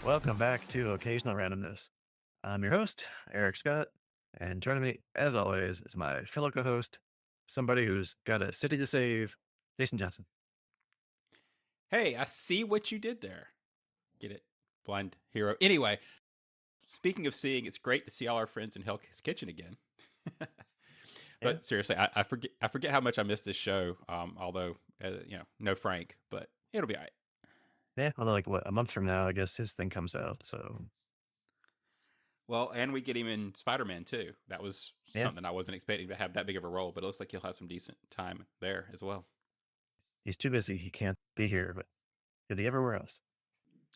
Welcome back to Occasional Randomness. I'm your host, Eric Scott, and joining me, as always, is my fellow co-host, somebody who's got a city to save, Jason Johnson. Hey, I see what you did there. Get it? Blind hero. Anyway, speaking of seeing, it's great to see all our friends in Hell's Kitchen again. Yeah, But seriously, I forget how much I missed this show. Although no Frank, but it'll be all right. yeah. Although, like, what, a month from now, I guess his thing comes out. So, Well, and we get him in Spider-Man too. That was yeah, something I wasn't expecting to have that big of a role, but it looks like he'll have some decent time there as well. he's too busy. He can't be here, but he'll be everywhere else.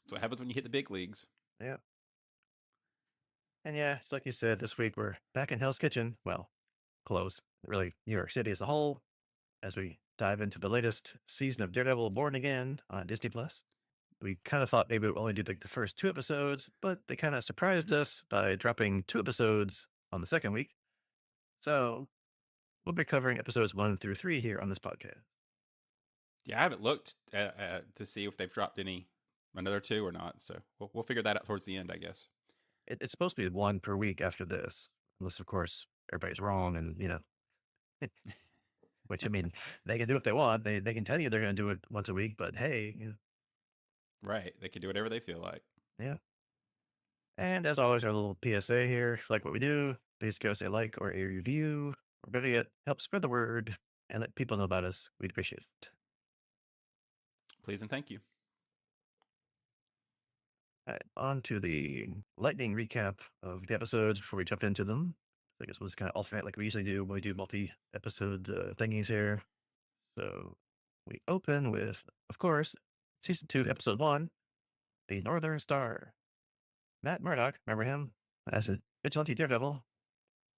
That's what happens when you hit the big leagues. Yeah. And yeah, it's like you said, this week we're back in Hell's Kitchen. Well, close. Really, New York City as a whole, as we dive into the latest season of Daredevil Born Again on Disney Plus. We kind of thought maybe we'd only do like the first two episodes, but they kind of surprised us by dropping two episodes on the second week. So we'll be covering episodes 1 through 3 here on this podcast. Yeah, I haven't looked to see if they've dropped another two or not. So we'll figure that out towards the end, I guess. It's supposed to be one per week after this, unless, of course, everybody's wrong. And, which I mean, they can do if they want. They can tell you they're going to do it once a week, but hey, Right. They can do whatever they feel like. yeah. And as always, our little PSA here. If you like what we do, please give us a like or a review, or better yet, help spread the word and let people know about us. We'd appreciate it. Please and thank you. All right, on to the lightning recap of the episodes before we jump into them. I guess we'll just kind of alternate like we usually do when we do multi-episode thingies here. So we open with, of course, season 2, episode 1, The Northern Star. Matt Murdock, remember him, as a vigilante daredevil,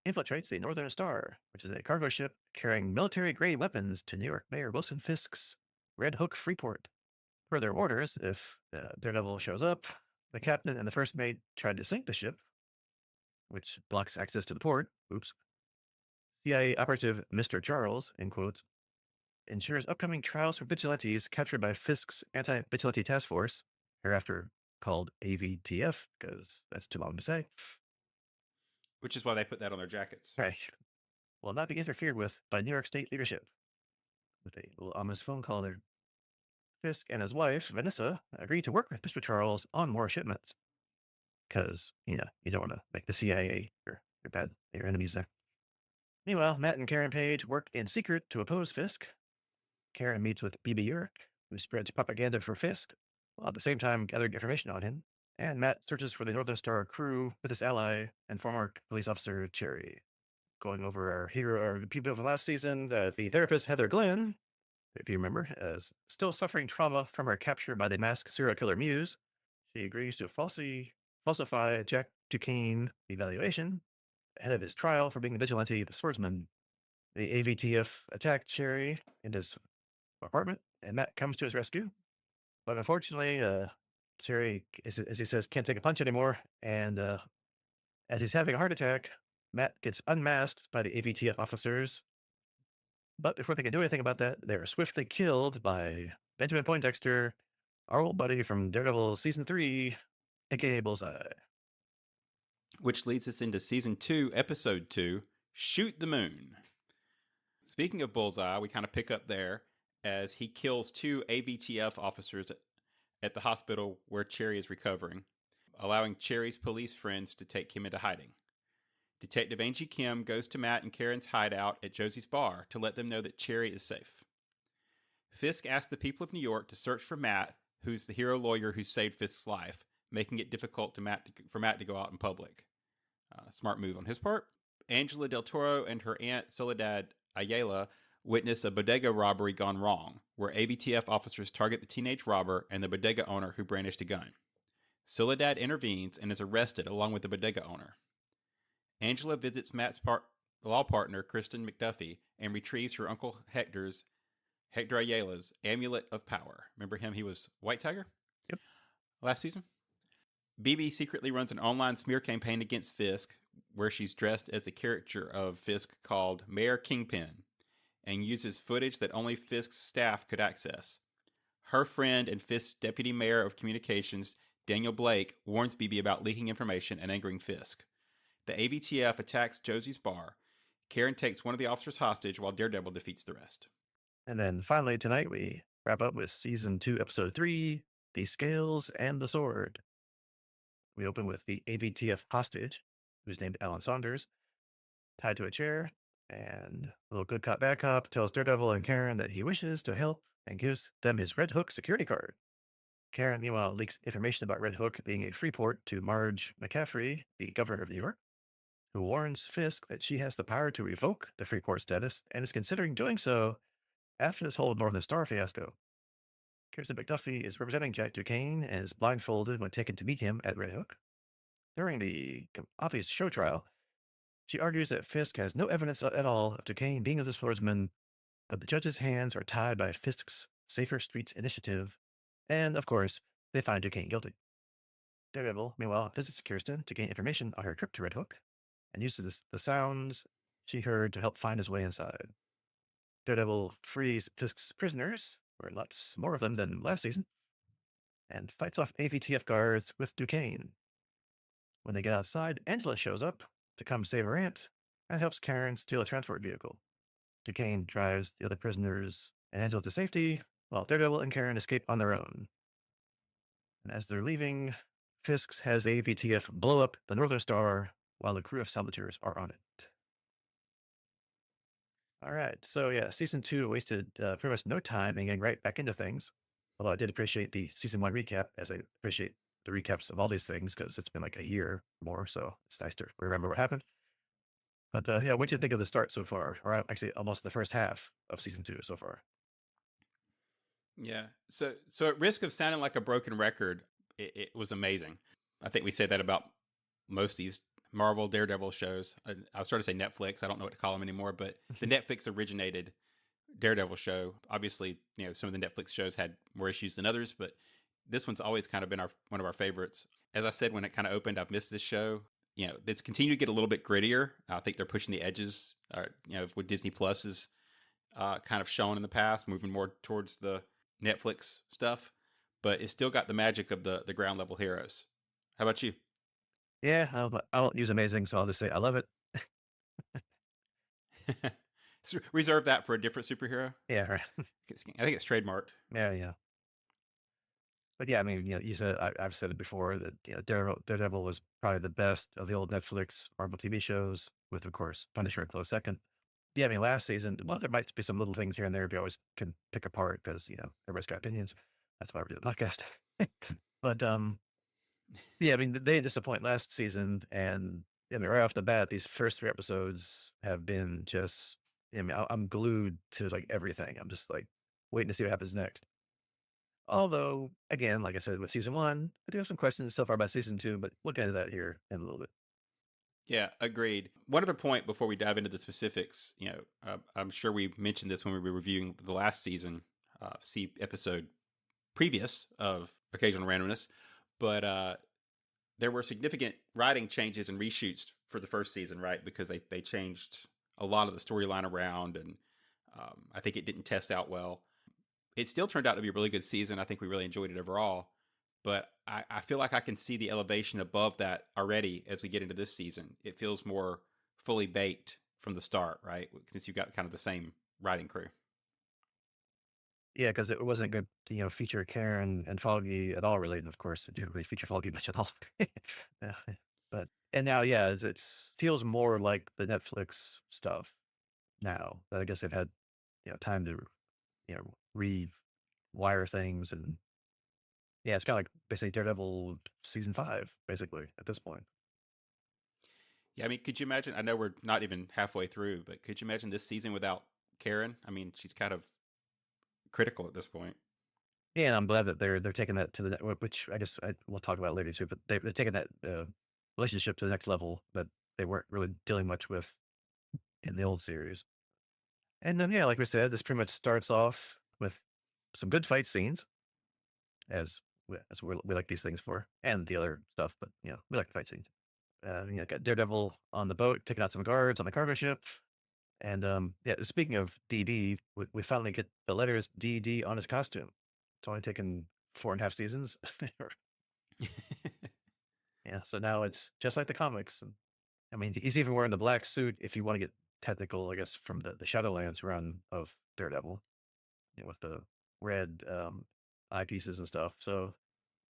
infiltrates the Northern Star, which is a cargo ship carrying military-grade weapons to New York Mayor Wilson Fisk's Red Hook Freeport. Per their orders, if Daredevil shows up, the captain and the first mate tried to sink the ship, which blocks access to the port. Oops. CIA operative Mr. Charles, in quotes, ensures upcoming trials for vigilantes captured by Fisk's anti-vigilante task force, hereafter called AVTF, because that's too long to say. Which is why they put that on their jackets. Right. Will not be interfered with by New York State leadership. With a little ominous phone call there. Fisk and his wife, Vanessa, agreed to work with Mr. Charles on more shipments. Because, you don't want to make the CIA your enemies there. Meanwhile, Matt and Karen Page work in secret to oppose Fisk. Karen meets with BB Urich, who spreads propaganda for Fisk, while at the same time gathering information on him. And Matt searches for the Northern Star crew with his ally and former police officer Cherry. Going over our people of the last season, the therapist Heather Glenn, if you remember, is still suffering trauma from her capture by the masked serial killer Muse. She agrees to falsify Jack Duquesne evaluation ahead of his trial for being the vigilante, the swordsman. The AVTF attacked Cherry in his apartment, and Matt comes to his rescue. But unfortunately, Cherry, as he says, can't take a punch anymore. And as he's having a heart attack, Matt gets unmasked by the AVTF officers. But before they can do anything about that, they are swiftly killed by Benjamin Poindexter, our old buddy from Daredevil Season 3, aka Bullseye. Which leads us into Season 2, Episode 2, Shoot the Moon. Speaking of Bullseye, we kind of pick up there as he kills two AVTF officers at the hospital where Cherry is recovering, allowing Cherry's police friends to take him into hiding. Detective Angie Kim goes to Matt and Karen's hideout at Josie's bar to let them know that Cherry is safe. Fisk asks the people of New York to search for Matt, who's the hero lawyer who saved Fisk's life, making it difficult for Matt to go out in public. Smart move on his part. Angela Del Toro and her aunt Soledad Ayala witness a bodega robbery gone wrong, where AVTF officers target the teenage robber and the bodega owner who brandished a gun. Soledad intervenes and is arrested along with the bodega owner. Angela visits Matt's law partner, Kristen McDuffie, and retrieves her uncle Hector Ayala's amulet of power. Remember him? He was White Tiger? Yep. Last season? BB secretly runs an online smear campaign against Fisk, where she's dressed as a caricature of Fisk called Mayor Kingpin, and uses footage that only Fisk's staff could access. Her friend and Fisk's deputy mayor of communications Daniel Blake warns BB about leaking information and angering Fisk. The AVTF attacks Josie's bar. Karen takes one of the officers hostage while Daredevil defeats the rest. And then finally tonight, we wrap up with season 2, episode 3, The Scales and the Sword. We open with the AVTF hostage, who's named Alan Saunders, tied to a chair, and a little good cop, bad cop tells Daredevil and Karen that he wishes to help and gives them his Red Hook security card. Karen, meanwhile, leaks information about Red Hook being a free port to Marge McCaffrey, the governor of New York, who warns Fisk that she has the power to revoke the free port status and is considering doing so after this whole Northern Star fiasco. Kirsten McDuffie is representing Jack Duquesne and is blindfolded when taken to meet him at Red Hook. During the obvious show trial, she argues that Fisk has no evidence at all of Duquesne being the swordsman, but the judge's hands are tied by Fisk's Safer Streets initiative, and of course, they find Duquesne guilty. Daredevil, meanwhile, visits Kirsten to gain information on her trip to Red Hook and uses the sounds she heard to help find his way inside. Daredevil frees Fisk's prisoners, or lots more of them than last season, and fights off AVTF guards with Duquesne. When they get outside, Angela shows up to come save her aunt and helps Karen steal a transport vehicle. Duquesne drives the other prisoners and Angela to safety, while Daredevil and Karen escape on their own. And as they're leaving, Fisk has AVTF blow up the Northern Star while the crew of saboteurs are on it. All right. So, yeah, season 2 wasted pretty much no time and getting right back into things. Although I did appreciate the season 1 recap, as I appreciate the recaps of all these things because it's been like a year more. So it's nice to remember what happened. But yeah, what do you think of the start so far? Or actually, almost the first half of season 2 so far? Yeah. So at risk of sounding like a broken record, it was amazing. I think we say that about most of these Marvel Daredevil shows. I was starting to say Netflix. I don't know what to call them anymore, but the Netflix originated Daredevil show. Obviously, some of the Netflix shows had more issues than others, but this one's always kind of been one of our favorites. As I said, when it kind of opened, I've missed this show. It's continued to get a little bit grittier. I think they're pushing the edges, with Disney Plus is kind of shown in the past, moving more towards the Netflix stuff, but it's still got the magic of the ground level heroes. How about you? Yeah, I won't use amazing, so I'll just say I love it. Reserve that for a different superhero. Yeah, right. I think it's trademarked. Yeah. But yeah, I mean, you said I've said it before that Daredevil was probably the best of the old Netflix Marvel TV shows, with of course Punisher a close second. Yeah, I mean, last season, well, there might be some little things here and there we always can pick apart because everybody's got opinions. That's why we're doing a podcast. But yeah, I mean, they didn't disappoint last season, and I mean, right off the bat, these first 3 episodes have been just. I mean, I'm glued to like everything. I'm just like waiting to see what happens next. Although, again, like I said, with season 1, I do have some questions so far about season 2, but we'll get into that here in a little bit. Yeah, agreed. One other point before we dive into the specifics, I'm sure we mentioned this when we were reviewing the last season, see episode previous of Occasional Randomness, but there were significant writing changes and reshoots for the first season, right? Because they changed a lot of the storyline around, and I think it didn't test out well. It still turned out to be a really good season. I think we really enjoyed it overall. But I feel like I can see the elevation above that already as we get into this season. It feels more fully baked from the start, right? Since you've got kind of the same writing crew. Yeah, because it wasn't good to feature Karen and Foggy at all, really. And of course, it didn't really feature Foggy much at all. Yeah, and now, yeah, it's feels more like the Netflix stuff now. I guess they've had time to rewire things, and yeah, it's kind of like basically Daredevil season 5, basically at this point. Yeah, I mean, could you imagine? I know we're not even halfway through, but could you imagine this season without Karen? I mean, she's kind of critical at this point. Yeah, and I'm glad that they're taking that to which I guess we'll talk about later too. But they're taking that relationship to the next level that they weren't really dealing much with in the old series. And then yeah, like we said, this pretty much starts off with some good fight scenes, as we like these things for, and the other stuff. But we like the fight scenes. Got Daredevil on the boat taking out some guards on the cargo ship. And yeah, speaking of DD, we finally get the letters DD on his costume. It's only taken 4.5 seasons. Yeah, so now it's just like the comics. And I mean, he's even wearing the black suit if you want to get technical, I guess, from the Shadowlands run of Daredevil, with the red eyepieces and stuff. So,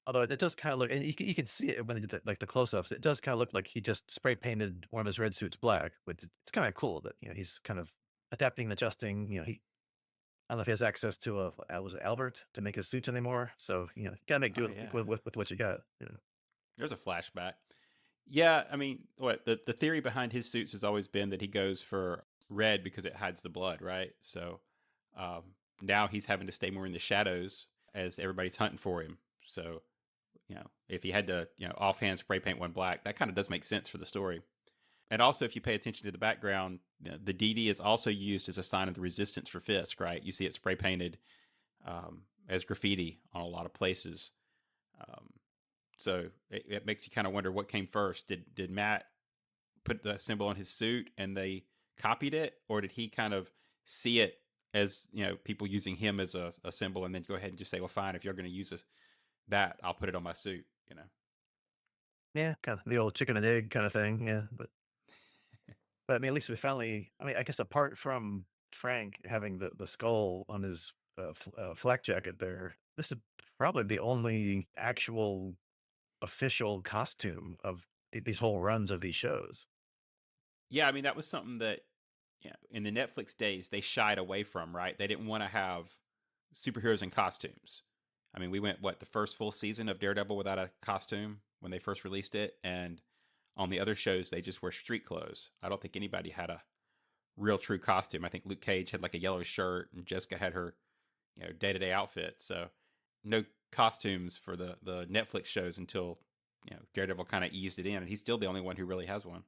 although it does kind of look, and you can see it when they did like the close ups, it does kind of look like he just spray painted one of his red suits black, which it's kind of cool that, he's kind of adapting and adjusting. I don't know if he has access to was it Albert to make his suits anymore. So, you gotta make Oh do yeah. with what you got. There's a flashback. Yeah, I mean, what the theory behind his suits has always been that he goes for red because it hides the blood, right? So now he's having to stay more in the shadows as everybody's hunting for him. So if he had to offhand spray paint one black, that kind of does make sense for the story. And also, if you pay attention to the background, the DD is also used as a sign of the resistance for Fisk, right? You see it spray painted as graffiti on a lot of places. Um, so it makes you kind of wonder what came first. Did Matt put the symbol on his suit and they copied it, or did he kind of see it as people using him as a symbol, and then go ahead and just say, well, fine, if you're going to use that, I'll put it on my suit. Yeah, kind of the old chicken and egg kind of thing. Yeah, but I mean, at least we finally. I mean, I guess apart from Frank having the skull on his flak jacket, there, this is probably the only actual official costume of these whole runs of these shows. Yeah, I mean that was something that in the Netflix days they shied away from, right? They didn't want to have superheroes in costumes. I mean, we went the first full season of Daredevil without a costume when they first released it, and on the other shows they just wear street clothes. I don't think anybody had a real true costume. I think Luke Cage had like a yellow shirt, and Jessica had her day to day outfit. So no costumes for the Netflix shows until Daredevil kind of eased it in, and he's still the only one who really has one.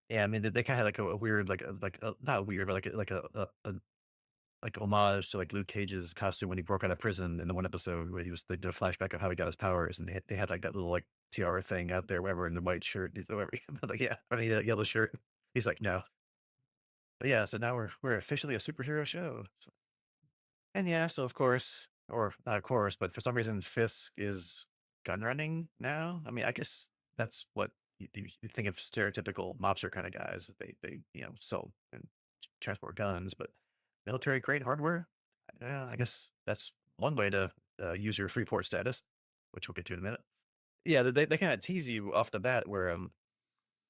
Yeah, I mean, they kind of had like a weird, not weird, but like homage to like Luke Cage's costume when he broke out of prison in the one episode where they did a flashback of how he got his powers, and they had like that little like tiara thing out there, wherever in the white shirt, he's whatever, like yeah, I mean that yellow shirt. He's like no, but yeah, so now we're officially a superhero show. So, and yeah, so of course, or not of course, but for some reason Fisk is gun running now. I mean, I guess that's what you think of stereotypical mobster kind of guys. They sell and transport guns, but military grade hardware. Yeah, I guess that's one way to use your free port status, which we'll get to in a minute. Yeah, they kind of tease you off the bat where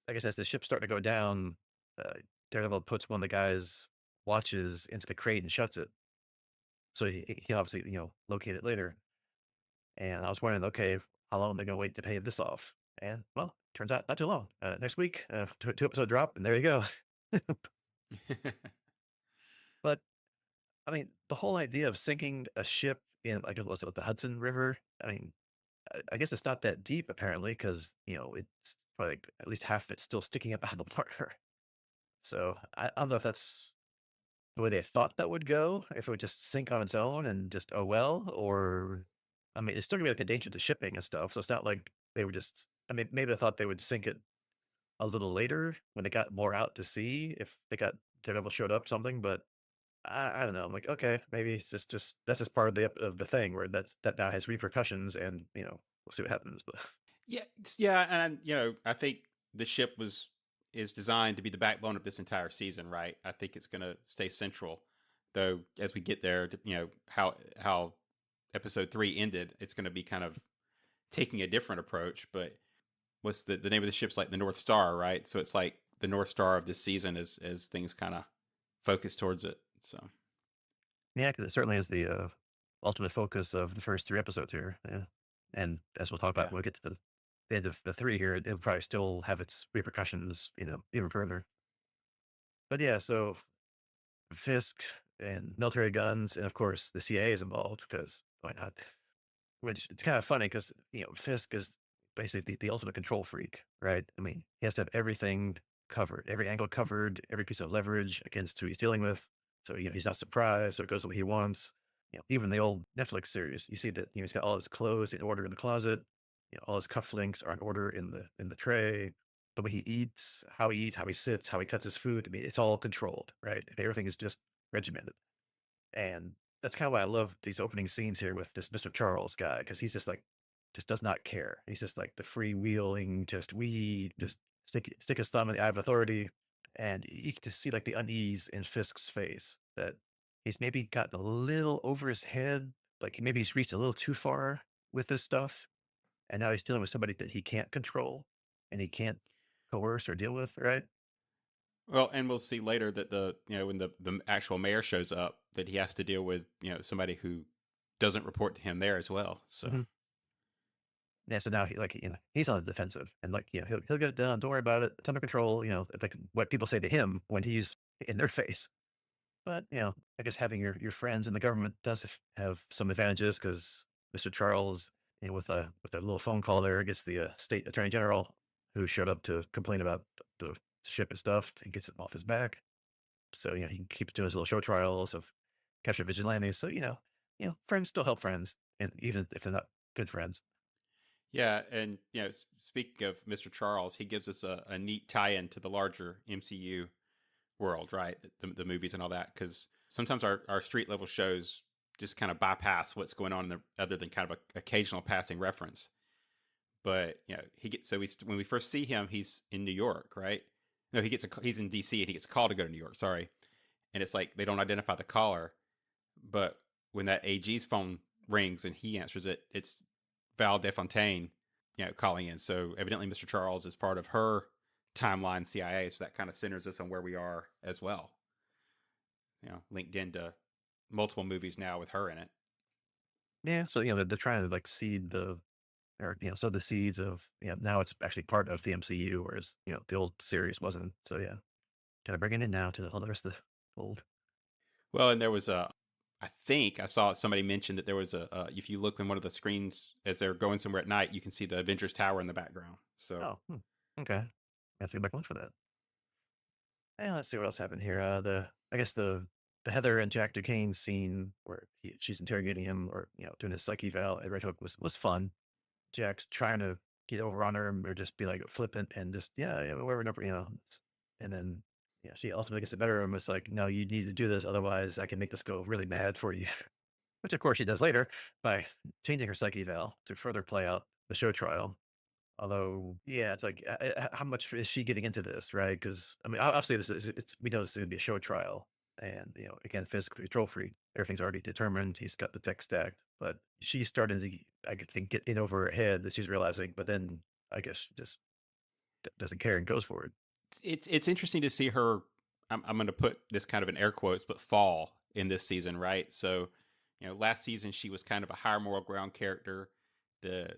I guess as the ship's starting to go down, uh, Daredevil puts one of the guys' watches into the crate and shuts it. So he obviously, locate it later. And I was wondering, okay, how long they're gonna wait to pay this off? And well, turns out not too long. Next week, two episode drop, and there you go. But I mean, the whole idea of sinking a ship in, like, was it the Hudson River? I mean, I guess it's not that deep apparently, because it's probably like at least half of it's still sticking up out of the water. So I don't know if that's the way they thought that would go, if it would just sink on its own and just, oh well, or I mean, it's still gonna be like a danger to shipping and stuff. So it's not like they were just. I mean, maybe I thought they would sink it a little later when they got more out to sea, if they got Daredevil showed up something, but I don't know. I'm like, okay, maybe it's just that's just part of the thing where that now has repercussions, and we'll see what happens. But Yeah, yeah, and I think the ship is designed to be the backbone of this entire season, right? I think it's going to stay central, though. As we get there, how episode 3 ended, it's going to be kind of taking a different approach. But what's the name of the ship's like the North Star, right? So it's like the North Star of this season as things kind of focus towards it. So yeah, because it certainly is the ultimate focus of the first three episodes here. Yeah, and as we'll talk about yeah, when we get to the end of the three here, it'll probably still have its repercussions, even further. But yeah, so Fisk and military guns, and of course the CIA is involved because why not? Which it's kind of funny because Fisk is basically the ultimate control freak, right? I mean, he has to have everything covered, every angle covered, every piece of leverage against who he's dealing with. So he's not surprised, so it goes the way he wants. Even the old Netflix series, you see that he's got all his clothes in order in the closet. All his cufflinks are in order in the tray. The way he eats, how he sits, how he cuts his food. I mean, it's all controlled, right? And everything is just regimented. And that's kind of why I love these opening scenes here with this Mr. Charles guy, because he's just like just does not care. He's just like the freewheeling, just we just stick his thumb in the eye of authority, and you can just see like the unease in Fisk's face that he's maybe gotten a little over his head, like maybe he's reached a little too far with this stuff, and now he's dealing with somebody that he can't control and he can't coerce or deal with, right? Well, and we'll see later that when the actual mayor shows up, that he has to deal with somebody who doesn't report to him there as well. So Mhm. Yeah, so now he's on the defensive and he'll get it done. Don't worry about it. It's under control. Like what people say to him when he's in their face. But I guess having your friends in the government does have some advantages because Mr. Charles, with a little phone call there, gets the state attorney general who showed up to complain about the ship and stuff and gets it off his back. So he can keep doing his little show trials of capture vigilantes. So friends still help friends, and even if they're not good friends. yeah, and speaking of Mr. Charles, he gives us a neat tie-in to the larger MCU world, right? The movies and all that, because sometimes our street level shows just kind of bypass what's going on in the, other than kind of a occasional passing reference. But he gets so when we first see him, he's in New York, right? No, he's in DC and he gets a call to go to New York. Sorry, and it's like they don't identify the caller, but when that AG's phone rings and he answers it, it's Val DeFontaine, calling in. So evidently, Mr. Charles is part of her timeline CIA, so that kind of centers us on where we are as well. Linked into multiple movies now with her in it. Yeah, so they're trying to like seed the or sow the seeds of now it's actually part of the MCU, whereas the old series wasn't. So yeah, kind of bringing it now to all the rest of the old. Well, and there was I think I saw somebody mention that there was if you look in one of the screens as they're going somewhere at night, you can see the Avengers Tower in the background. So, Oh, okay. I have to go back and look for that. And let's see what else happened here. I guess the Heather and Jack Duquesne scene where she's interrogating him or doing his psyche eval at Red Hook was fun. Jack's trying to get over on her or just be like flippant and just whatever number and then she ultimately gets the better of him. It's like no, you need to do this, otherwise I can make this go really bad for you. Which of course she does later by changing her psyche eval to further play out the show trial. Although, yeah, it's like, how much is she getting into this, right? Because I mean, obviously, we know this is going to be a show trial, and again, Fisk, the control freak, everything's already determined. He's got the tech stacked, but she's starting to, I think, get in over her head that she's realizing. But then, I guess, she just doesn't care and goes for it. it's interesting to see her. I'm going to put this kind of in air quotes, but fall in this season, right? So, last season she was kind of a higher moral ground character, the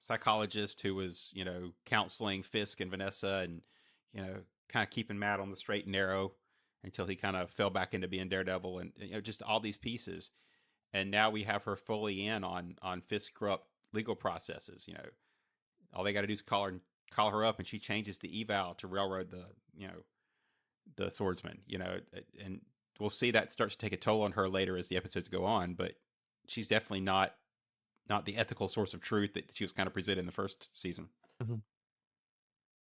psychologist who was counseling Fisk and Vanessa, and kind of keeping Matt on the straight and narrow until he kind of fell back into being Daredevil, and just all these pieces. And now we have her fully in on Fisk's corrupt legal processes. All they got to do is call her up, and she changes the eval to railroad the swordsman. And we'll see that starts to take a toll on her later as the episodes go on. But she's definitely not the ethical source of truth that she was kind of presented in the first season. Mhm.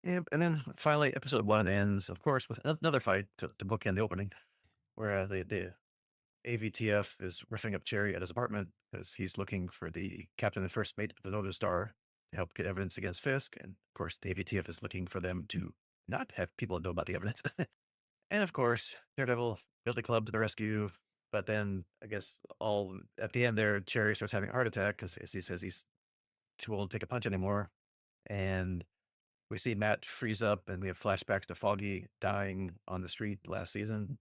Yeah, and then finally, episode one ends, of course, with another fight to bookend the opening, where the AVTF is riffing up Cherry at his apartment because he's looking for the captain and first mate of the Notice Star to help get evidence against Fisk. And of course, the AVTF is looking for them to not have people know about the evidence. And of course, Daredevil, Guilty Club to the rescue. But then I guess all at the end there, Cherry starts having a heart attack because he says he's too old to take a punch anymore. And we see Matt freeze up and we have flashbacks to Foggy dying on the street last season.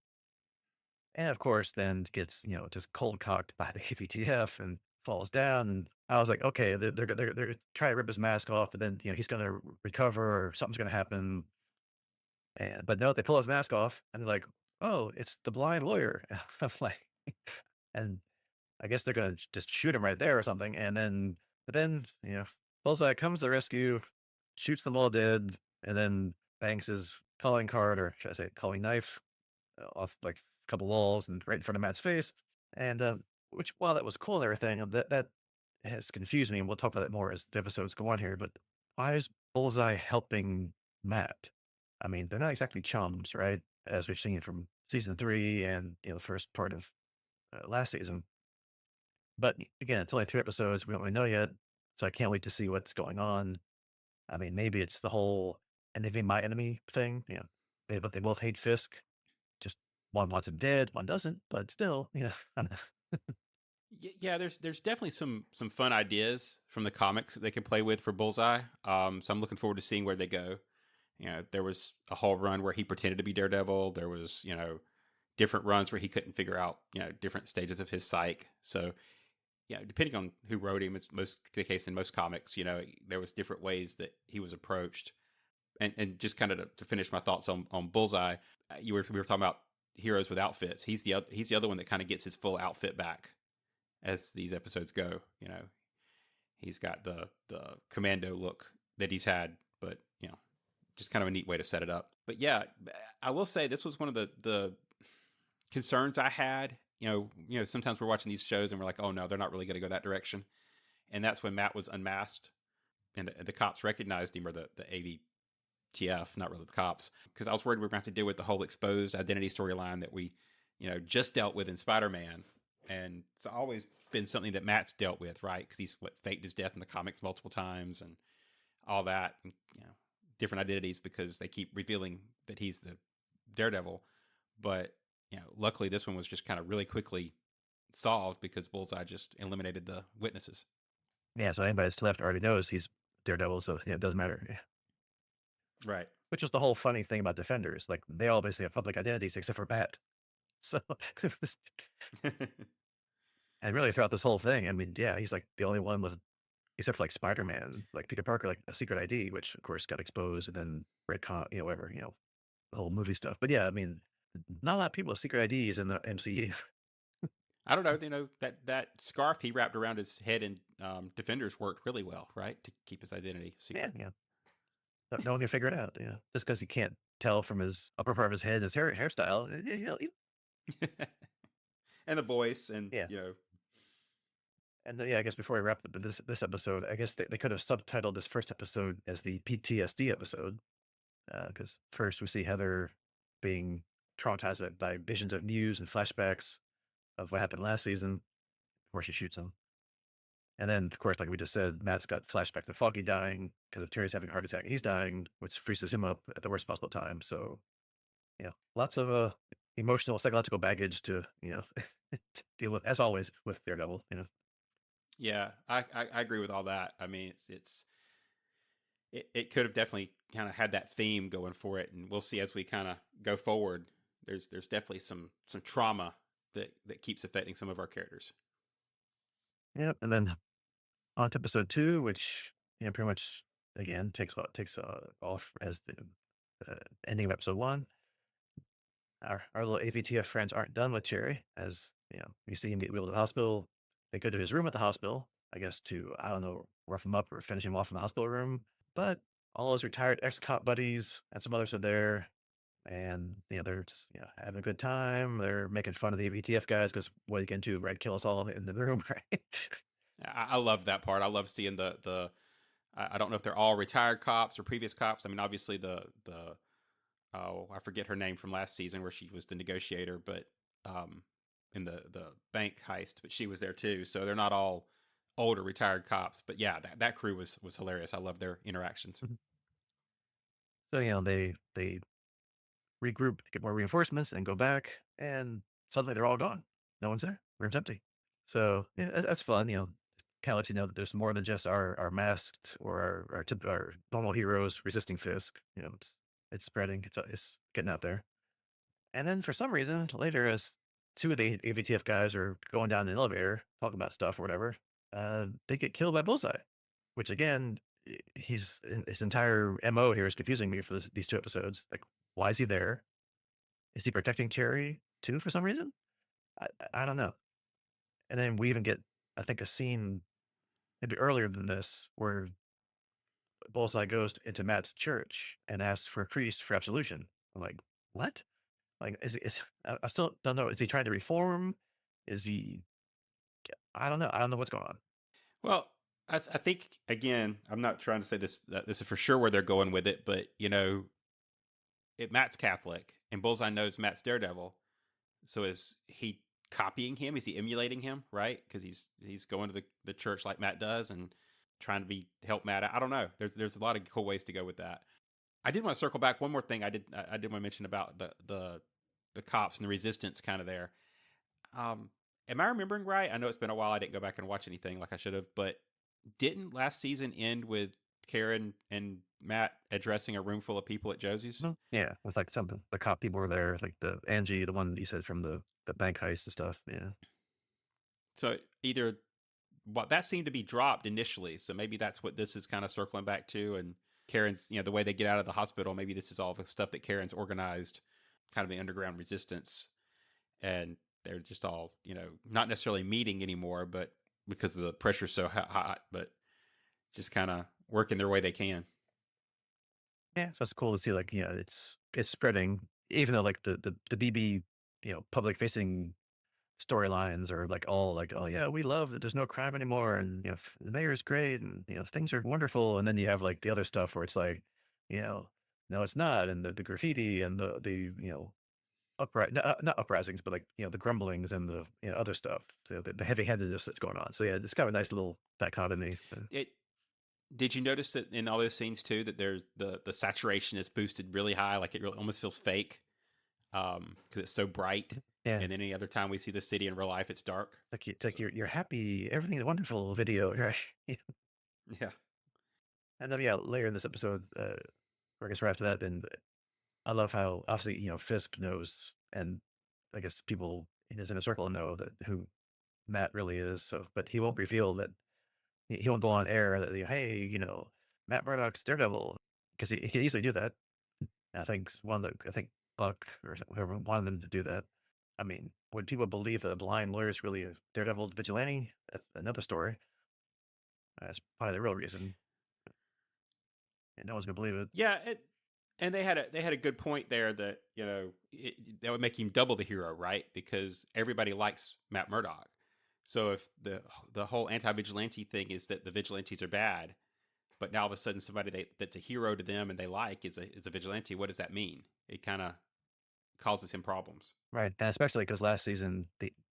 And of course, then gets, just cold cocked by the AVTF and falls down. And I was like, okay, they're trying to rip his mask off, and then, he's going to recover or something's going to happen. But no, they pull his mask off and they're like, oh, it's the blind lawyer. I'm like, and I guess they're going to just shoot him right there or something. But then, Bullseye comes to the rescue, shoots them all dead, and then bangs his calling card, or should I say calling knife, off like a couple walls and right in front of Matt's face. And which, while that was cool and everything, that has confused me. And we'll talk about that more as the episodes go on here. But why is Bullseye helping Matt? I mean, they're not exactly chums, right? As we've seen from season 3 and the first part of last season. But again, it's only 3 episodes. We don't really know yet, so I can't wait to see what's going on. I mean, maybe it's the whole enemy my enemy thing. They both hate Fisk. Just one wants him dead, one doesn't. But still, I don't know. Yeah, there's definitely some fun ideas from the comics that they can play with for Bullseye. So I'm looking forward to seeing where they go. There was a whole run where he pretended to be Daredevil. There was, different runs where he couldn't figure out, different stages of his psyche. So, depending on who wrote him, it's most the case in most comics. There was different ways that he was approached. And just kind of to finish my thoughts on Bullseye, we were talking about heroes with outfits. He's the other one that kind of gets his full outfit back as these episodes go. He's got the commando look that he's had, but just kind of a neat way to set it up. But yeah, I will say this was one of the concerns I had. Sometimes we're watching these shows and we're like, oh no, they're not really going to go that direction. And that's when Matt was unmasked and the cops recognized him, or the AVTF, not really the cops, because I was worried we were going to have to deal with the whole exposed identity storyline that we, just dealt with in Spider-Man. And it's always been something that Matt's dealt with, right? Because he's faked his death in the comics multiple times and all that, and different identities because they keep revealing that he's the Daredevil. But luckily this one was just kind of really quickly solved because Bullseye just eliminated the witnesses. Yeah, so anybody that's left already knows he's Daredevil, so it doesn't matter. Yeah. Right. Which is the whole funny thing about Defenders. Like, they all basically have public identities except for Bat. So, and really throughout this whole thing, I mean, yeah, he's like the only one with, except for like Spider-Man, like Peter Parker, like a secret ID, which of course got exposed and then Redcon, whatever, the whole movie stuff. But yeah, I mean, not a lot of people with secret IDs in the MCU. I don't know. That scarf he wrapped around his head in Defenders worked really well, right, to keep his identity Yeah, secret. yeah. No one can figure it out. Just because you can't tell from his upper part of his head, his hairstyle. And the voice, and Yeah. And yeah, I guess before we wrap up this episode, I guess they could have subtitled this first episode as the PTSD episode, because first we see Heather being traumatized by visions of news and flashbacks of what happened last season before she shoots him. And then, of course, like we just said, Matt's got flashback to Foggy dying because of Terry's having a heart attack. He's dying, which freezes him up at the worst possible time. So, lots of emotional, psychological baggage to, to deal with, as always, with Daredevil. Yeah, I agree with all that. I mean, it could have definitely kind of had that theme going for it, and we'll see as we kind of go forward. There's definitely some trauma that keeps affecting some of our characters. Yep. And then on to episode 2, which, pretty much, again, takes off as the ending of episode 1. Our little AVTF friends aren't done with Cherry, as we see him get wheeled to the hospital. They go to his room at the hospital, I guess, to, I don't know, rough him up or finish him off in the hospital room. But all his retired ex-cop buddies and some others are there, and they're just having a good time. They're making fun of the AVTF guys because what are you can do, right? Kill us all in the room, right? I love that part. I love seeing the I don't know if they're all retired cops or previous cops. I mean, obviously the oh, I forget her name from last season where she was the negotiator, but in the bank heist, but she was there too. So they're not all older retired cops, but yeah, that crew was hilarious. I love their interactions. So they regroup, get more reinforcements, and go back, and suddenly they're all gone. No one's there. Room's empty. So yeah, that's fun. Kind of lets you know that there's more than just our masked or our normal heroes resisting Fisk. It's spreading. It's getting out there. And then for some reason later, as two of the AVTF guys are going down the elevator talking about stuff or whatever, they get killed by Bullseye. Which again, his entire MO here is confusing me for these 2 episodes. Like, why is he there? Is he protecting Cherry too for some reason? I don't know. And then we even get, I think, a scene maybe earlier than this where Bullseye goes into Matt's church and asks for a priest for absolution. I'm like, what? Like, I still don't know. Is he trying to reform? Is he? I don't know. I don't know what's going on. Well, I think again, I'm not trying to say this this is for sure where they're going with it, but Matt's Catholic and Bullseye knows Matt's Daredevil, so is he copying him? Is he emulating him? Right? Because he's going to the church like Matt does and trying to be help Matt out. I don't know. There's a lot of cool ways to go with that. I did want to circle back one more thing. I did want to mention about the cops and the resistance kind of there. Um, am I remembering right? I know it's been a while. I didn't go back and watch anything like I should have, but didn't last season end with Karen and Matt addressing a room full of people at Josie's? Mhm. Yeah, with like some of the cop people were there, like the Angie, the one you said from the bank heist and stuff. Yeah. So either what that seemed to be dropped initially, so maybe that's what this is kind of circling back to. And Karen's, the way they get out of the hospital, maybe this is all the stuff that Karen's organized, kind of the underground resistance, and they're just all not necessarily meeting anymore, but because the pressure's so hot, but just kind of working their way they can. Yeah, so it's cool to see like, it's spreading, even though like the BB, public facing storylines are like all like, oh yeah, we love that there's no crime anymore, and the mayor's great, and things are wonderful, and then you have like the other stuff where it's like, you know, no, it's not, and the graffiti and the not uprisings, but like the grumblings and the other stuff, so the heavy handedness that's going on. So yeah, it's kind of a nice little dichotomy. It Did you notice that in all those scenes too that there's the saturation is boosted really high, like it really almost feels fake, because it's so bright. Yeah, And any other time we see the city in real life, it's dark. it's like So you're happy, everything's wonderful video, right? yeah, And then yeah, later in this episode, or I guess right after that, then I love how obviously Fisk knows, and I guess people in his inner circle know that who Matt really is. So, but he won't reveal that. He won't go on air that hey, Matt Murdock's Daredevil, because he could easily do that. And I think Buck or whoever wanted them to do that. I mean, would people believe that a blind lawyer is really a Daredevil vigilante? That's another story. That's probably the real reason, and no one's gonna believe it. yeah. And they had a good point there that that would make him double the hero, right? Because everybody likes Matt Murdock. So if the whole anti vigilante thing is that the vigilantes are bad, but now all of a sudden somebody that's a hero to them and they like is a vigilante, what does that mean? It kind of causes him problems. Right, and especially because last season,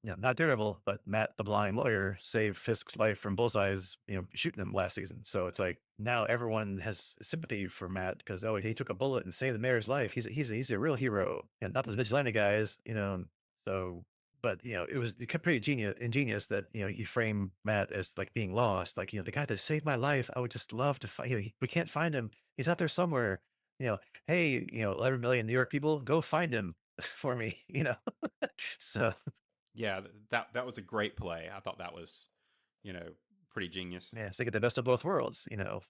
not Daredevil, but Matt the blind lawyer saved Fisk's life from Bullseye's, shooting him last season. So it's like now everyone has sympathy for Matt because he took a bullet and saved the mayor's life. He's a real hero, and not those vigilante guys, So, but it was pretty ingenious that you frame Matt as like being lost, like the guy that saved my life. I would just love to find. We can't find him. He's out there somewhere. Hey, 11 million New York people, go find him for me. So Yeah, that was a great play. I thought that was, you know, pretty genius. yeah, so they get the best of both worlds.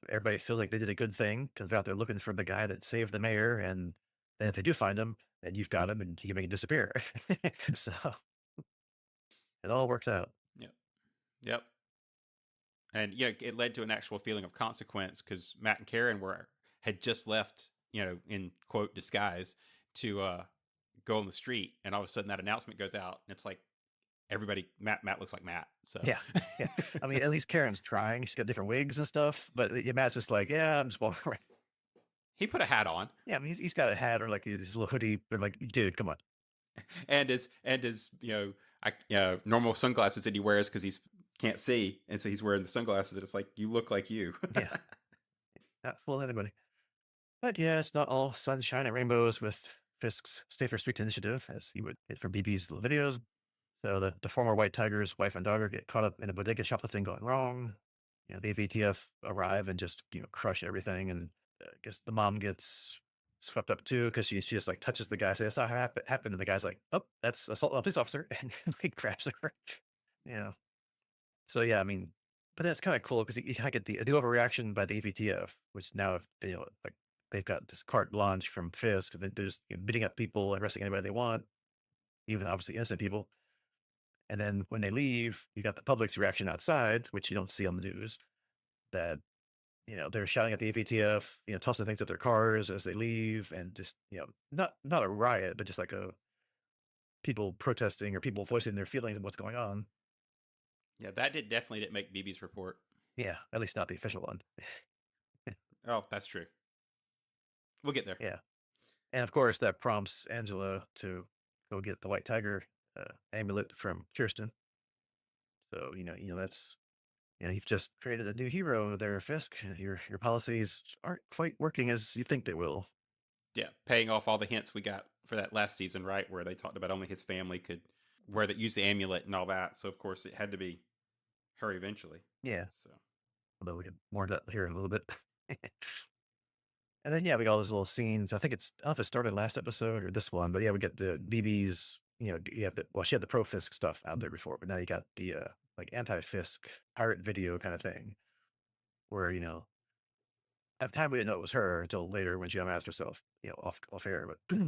Everybody feels like they did a good thing because they're out there looking for the guy that saved the mayor, and then if they do find him, then you've got him, and you can make it disappear. So it all works out. Yep. Yep. And it led to an actual feeling of consequence because Matt and Karen had just left, in quote disguise to go on the street, and all of a sudden that announcement goes out, and it's like everybody Matt looks like Matt. So Yeah, yeah. I mean, at least Karen's trying. She's got different wigs and stuff, but Matt's just like, yeah, I'm just walking around. he put a hat on, Yeah, I mean, he's got a hat or like his little hoodie, but like, dude, come on. and his normal sunglasses that he wears because he's can't see, and so he's wearing the sunglasses. And it's like you look like you. Yeah, not fooling anybody. But yeah, it's not all sunshine and rainbows with Fisk's Safer Streets initiative, as he would hit from BB's little videos. So the former White Tiger's wife and daughter get caught up in a bodega shoplifting going wrong. The AVTF arrive and just crush everything, and I guess the mom gets swept up too because she just like touches the guy, says that's not how it happened, and the guy's like, oh, that's assault on a police officer, and he grabs her. Yeah. So yeah, I mean, but that's kind of cool because you get the overreaction by the AVTF, which now if like they've got this carte blanche from Fisk, and they're just beating up people, arresting anybody they want, even obviously innocent people. And then when they leave, you got the public's reaction outside, which you don't see on the news, that they're shouting at the AVTF, tossing things at their cars as they leave, and just not a riot, but just like a people protesting or people voicing their feelings and what's going on. Yeah, that definitely didn't make BB's report. Yeah, at least not the official one. Oh, that's true. We'll get there. Yeah. And of course, that prompts Angela to go get the White Tiger amulet from Kirsten. So that's you've just created a new hero there, Fisk. Your policies aren't quite working as you think they will. Yeah, paying off all the hints we got for that last season, right, where they talked about only his family could wear that, use the amulet and all that. So of course it had to be her eventually. Yeah, So although we get more of that here in a little bit. And then yeah, we got all those little scenes. I think I don't know if it started last episode or this one, but yeah, we get the BB's. You have she had the pro Fisk stuff out there before, but now you got the like anti Fisk pirate video kind of thing, where at the time we didn't know it was her until later when she unmasked herself, off air. But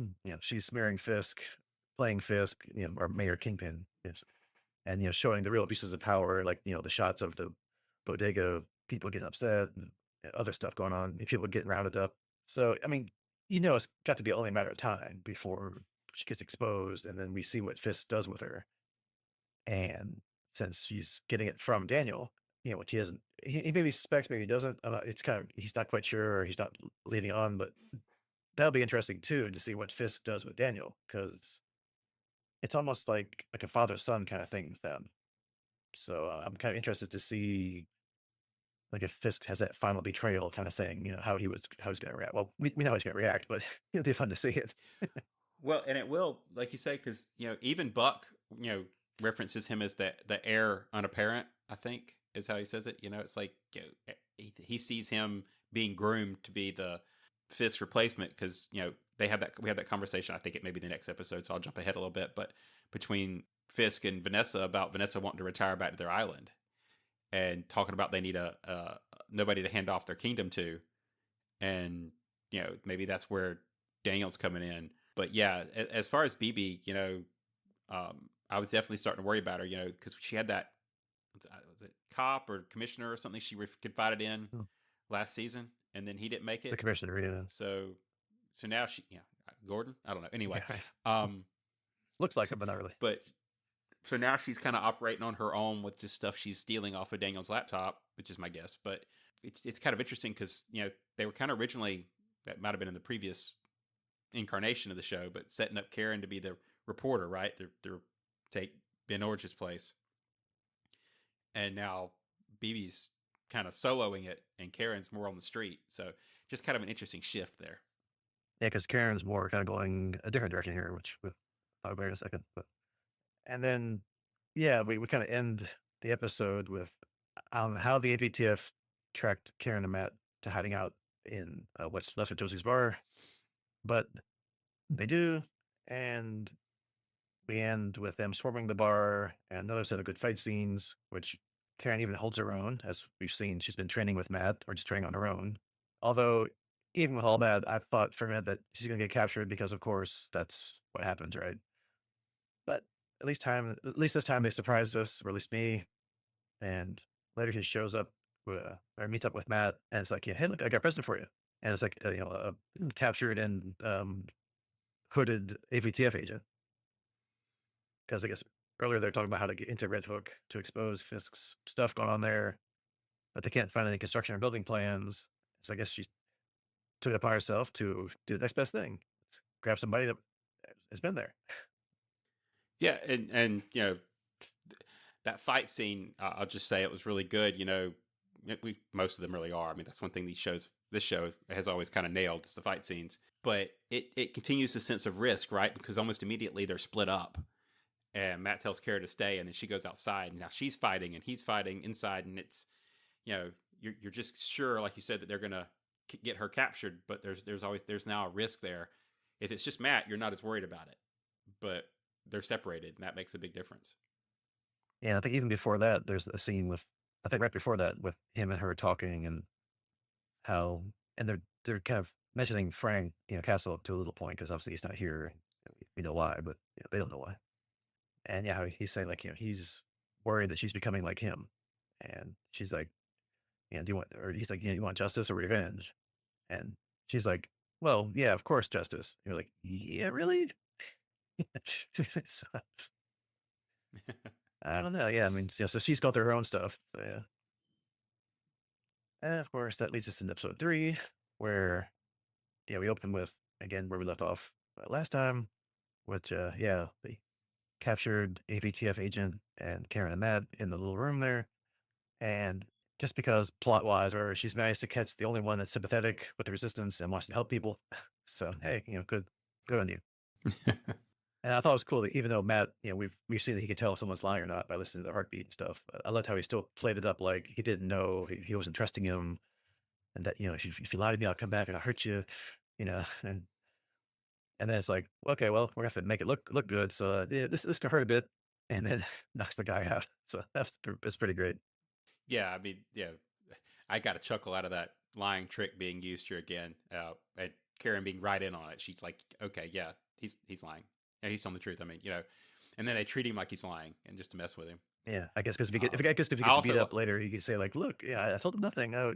she's smearing Fisk, playing Fisk, or Mayor Kingpin, yes, and showing the real abuses of power, like the shots of the bodega, people getting upset, and other stuff going on, people getting rounded up. So I mean, it's got to be only a matter of time before she gets exposed, and then we see what Fisk does with her. And since she's getting it from Daniel, which he doesn't, he maybe suspects, maybe he doesn't. It's kind of he's not quite sure, or he's not leading on, but that'll be interesting too to see what Fisk does with Daniel, because it's almost like a father son kind of thing with them. So I'm kind of interested to see like if Fisk has that final betrayal kind of thing, how he's going to react. Well, we know how he's going to react, but it'll be fun to see it. well, and it will, like you say, because even Buck, references him as the heir unapparent. I think is how he says it. It's like he sees him being groomed to be the Fisk replacement because they have that we had that conversation. I think it may be the next episode, so I'll jump ahead a little bit. But between Fisk and Vanessa about Vanessa wanting to retire back to their island and talking about they need a nobody to hand off their kingdom to, and maybe that's where Daniel's coming in. But yeah, as far as BB, I was definitely starting to worry about her, because she had that was it cop or commissioner or something she confided in Hmm. last season, and then he didn't make The it. commissioner, So so now she, Gordon, I don't know. Anyway, yeah, right. um, Looks like it, but not really. but so now she's kind of operating on her own with just stuff she's stealing off of Daniel's laptop, which is my guess. But it's kind of interesting because they were kind of originally, that might have been in the previous incarnation of the show, but setting up Karen to be the reporter, right? They're take Ben Orge's place, and now BB's kind of soloing it, and Karen's more on the street. So just kind of an interesting shift there. Yeah, because Karen's more kind of going a different direction here, which we'll talk about in a second. But and then yeah, we kind of end the episode with how the AVTF tracked Karen and Matt to hiding out in what's left of Josie's bar, but they do, and we end with them swarming the bar and another set of good fight scenes, which Karen even holds her own, as we've seen. She's been training with Matt or just training on her own. Although, even with all that, I thought for a minute that she's going to get captured because, of course, that's what happens, right? But at least this time they surprised us, or at least me. And later he shows up or meets up with Matt, and it's like, yeah, hey, look, I got a present for you. And it's like, a captured and hooded AVTF agent. Because I guess earlier they're talking about how to get into Red Hook to expose Fisk's stuff going on there, but they can't find any construction or building plans. So I guess she took it upon herself to do the next best thing. Let's grab somebody that has been there. Yeah, and that fight scene, I'll just say it was really good. We most of them really are. I mean, that's one thing this show has always kind of nailed is the fight scenes. But it continues the sense of risk, right? Because almost immediately they're split up, and Matt tells Kara to stay, and then she goes outside. And now she's fighting, and he's fighting inside, and it's you're just sure, like you said, that they're gonna get her captured. But there's now a risk there. If it's just Matt, you're not as worried about it. But they're separated, and that makes a big difference. And I think even before that, there's a scene with, I think right before that, with him and her talking and how, and they're kind of mentioning Frank, Castle up to a little point because obviously he's not here. We know why, but they don't know why. And yeah, how he's saying like, he's worried that she's becoming like him, and she's like, do you want, or he's like, you want justice or revenge? And she's like, well, yeah, of course, justice. And you're like, yeah, really? So, I don't know. Yeah, I mean, yeah, so she's got her own stuff. So, yeah. And of course, that leads us into episode 3, where, we open with, again, where we left off last time, which, yeah, captured AVTF agent and Karen and Matt in the little room there. And just because plot wise, or she's managed to catch the only one that's sympathetic with the resistance and wants to help people. So, hey, good on you. And I thought it was cool that even though Matt, we've seen that he could tell if someone's lying or not by listening to the heartbeat and stuff. But I loved how he still played it up like he didn't know, he wasn't trusting him, and that if you lie to me, I'll come back and I'll hurt you, and then it's like, okay, well, we're gonna have to make it look good. So yeah, this can hurt a bit, and then knocks the guy out. So that's pretty great. Yeah, I mean, yeah, I got a chuckle out of that lying trick being used here again, and Karen being right in on it. She's like, okay, yeah, he's lying. Yeah, he's telling the truth. I mean, and then they treat him like he's lying and just to mess with him. Yeah, I guess because if he I gets beat also, up later, he can say like, "Look, yeah, I told him nothing." uh,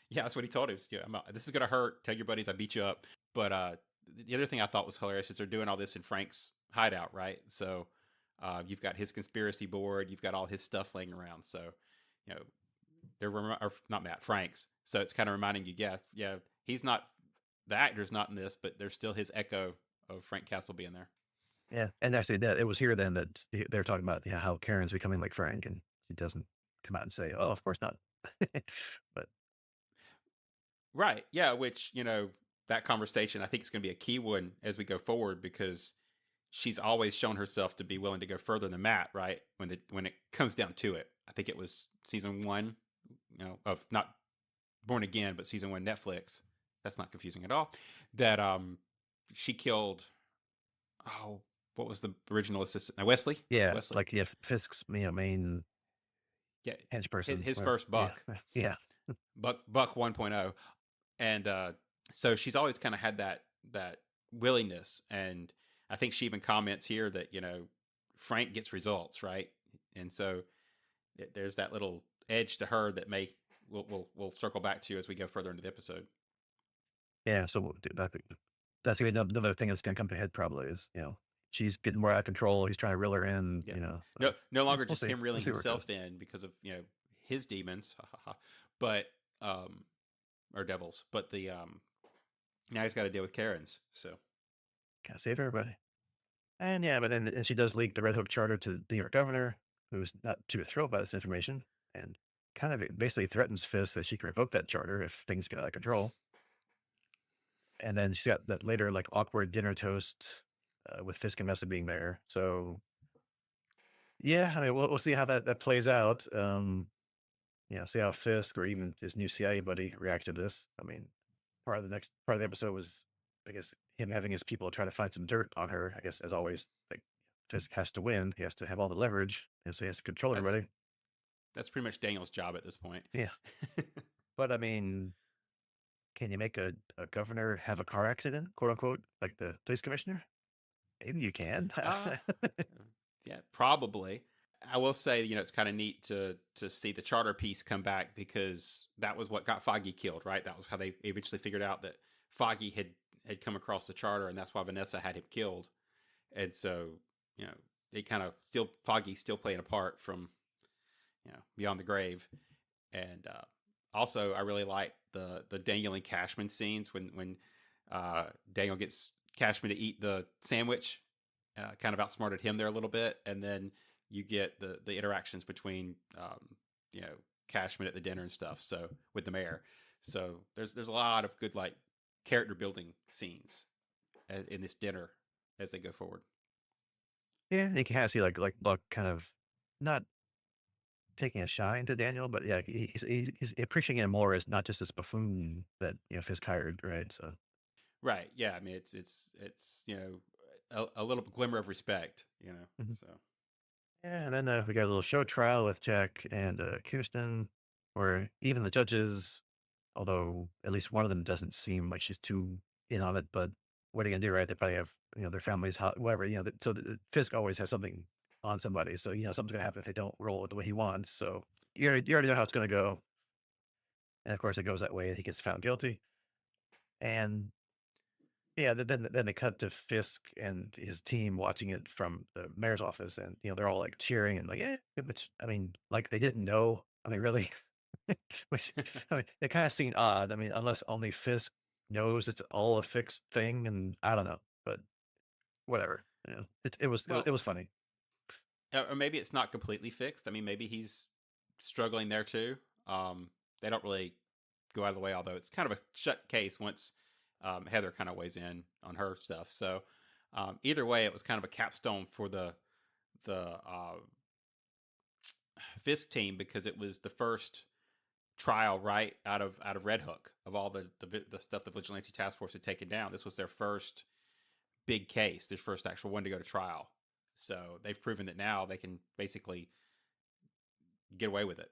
yeah, that's what he told him. Yeah, this is gonna hurt. Tell your buddies I beat you up. But the other thing I thought was hilarious is they're doing all this in Frank's hideout, right? So you've got his conspiracy board, you've got all his stuff laying around. So you know, or not Matt, Frank's. So it's kind of reminding you, yeah, he's not, the actor's not in this, but there's still his echo of Frank Castle being there. Yeah, and actually, that it was here then that they're talking about how Karen's becoming like Frank, and she doesn't come out and say, "Oh, of course not." But Right. Yeah. Which, that conversation, I think is going to be a key one as we go forward because she's always shown herself to be willing to go further than Matt, right? When it comes down to it. I think it was season 1, of not Born Again, but season 1 Netflix. That's not confusing at all. That she killed, oh, what was the original assistant? Wesley? yeah, Wesley. like Fisk's main Yeah. henchperson. His first Yeah, buck. yeah, Buck 1.0. And so she's always kind of had that willingness, and I think she even comments here that Frank gets results, right? And so there's that little edge to her that we'll circle back to as we go further into the episode. yeah. So that's gonna be another thing that's gonna come to head probably is she's getting more out of control. He's trying to reel her in. Yeah, So, no longer we'll just see. him We'll reeling see where it goes. himself in because of his demons, but or devils, but the now he's got to deal with Karen's. So Gotta save everybody. And yeah, but then and she does leak the Red Hook charter to the New York governor, who's not too thrilled by this information, and kind of basically threatens Fisk that she can revoke that charter if things get out of control. And then she's got that later like awkward dinner toast with Fisk and Mesa being there. So yeah, I mean we'll see how that plays out. See how Fisk or even his new CIA buddy react to this. I mean, part of the episode was, I guess, him having his people try to find some dirt on her. I guess as always, like Fisk has to win. He has to have all the leverage, and so he has to control that's everybody. that's pretty much Daniel's job at this point. Yeah, but I mean, can you make a governor have a car accident, quote unquote, like the police commissioner? Maybe you can. uh, yeah, probably. I will say, it's kind of neat to see the charter piece come back because that was what got Foggy killed, right? That was how they eventually figured out that Foggy had come across the charter, and that's why Vanessa had him killed. And so, it kind of Foggy still playing a part from beyond the grave. And also, I really like the Daniel and Cashman scenes when Daniel gets Cashman to eat the sandwich, kind of outsmarted him there a little bit, and then you get the interactions between Cashman at the dinner and stuff. So with the mayor, so there's a lot of good like character building scenes in this dinner as they go forward. Yeah, you can kind of see like Buck kind of not taking a shine to Daniel, but yeah, he's appreciating him more as not just this buffoon that Fisk hired, right? So Right. Yeah. I mean, it's a little glimmer of respect. mhm. So Yeah, and then we got a little show trial with Jack and Kirsten, where even the judges, although at least one of them doesn't seem like she's too in on it, but what are you gonna do, right? They probably have their families, whatever. So Fisk always has something on somebody, so something's gonna happen if they don't roll it the way he wants. So you already know how it's gonna go, and of course it goes that way. He gets found guilty, and yeah, then they cut to Fisk and his team watching it from the mayor's office, and they're all like cheering and like, yeah, which I mean, like they didn't know. I mean, really, which I mean, it kind of seemed odd. I mean, unless only Fisk knows it's all a fixed thing, and I don't know, but whatever. You know, Well, it was funny. or maybe it's not completely fixed. I mean, maybe he's struggling there too. They don't really go out of the way, although it's kind of a shut case once Heather kind of weighs in on her stuff. So either way, it was kind of a capstone for the Fisk team because it was the first trial right out of Red Hook of all the stuff the Vigilante Task Force had taken down. This was their first big case, their first actual one to go to trial. So they've proven that now they can basically get away with it.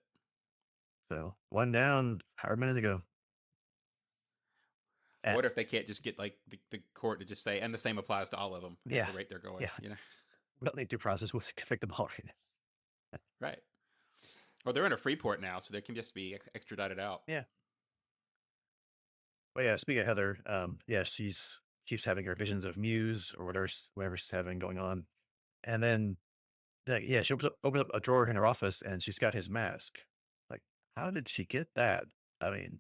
So one down, however many to go. What if they can't just get like the court to just say, and the same applies to all of them at Yeah, the rate they're going, yeah. you know? We don't need due process. We'll convict them all right now. Right. Well, they're in a Freeport now, so they can just be extradited out. Yeah. Well, yeah. Speaking of Heather, yeah, she's keeps having her visions of Muse or whatever she's having going on, and then yeah, she opens up a drawer in her office and she's got his mask. Like, how did she get that? I mean,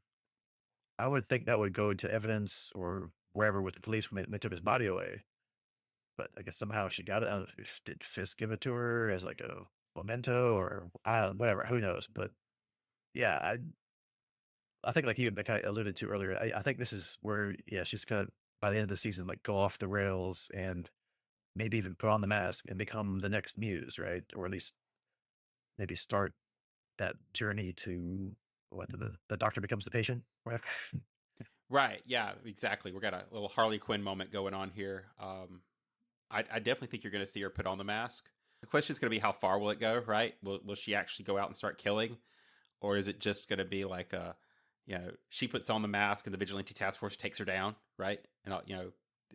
I would think that would go to evidence or wherever with the police when they took his body away. But I guess somehow she got it. I don't know if did Fisk give it to her as like a memento or I don't, whatever. Who knows? But yeah, I think like you kind of alluded to earlier. I think this is where yeah she's gonna by the end of the season like go off the rails and maybe even put on the mask and become the next Muse, right? Or at least maybe start that journey to what the doctor becomes the patient, whatever. Right. Yeah, exactly. We got a little Harley Quinn moment going on here. I definitely think you're going to see her put on the mask. The question is going to be how far will it go, right? Will she actually go out and start killing? Or is it just going to be like she puts on the mask and the vigilante task force takes her down, right? And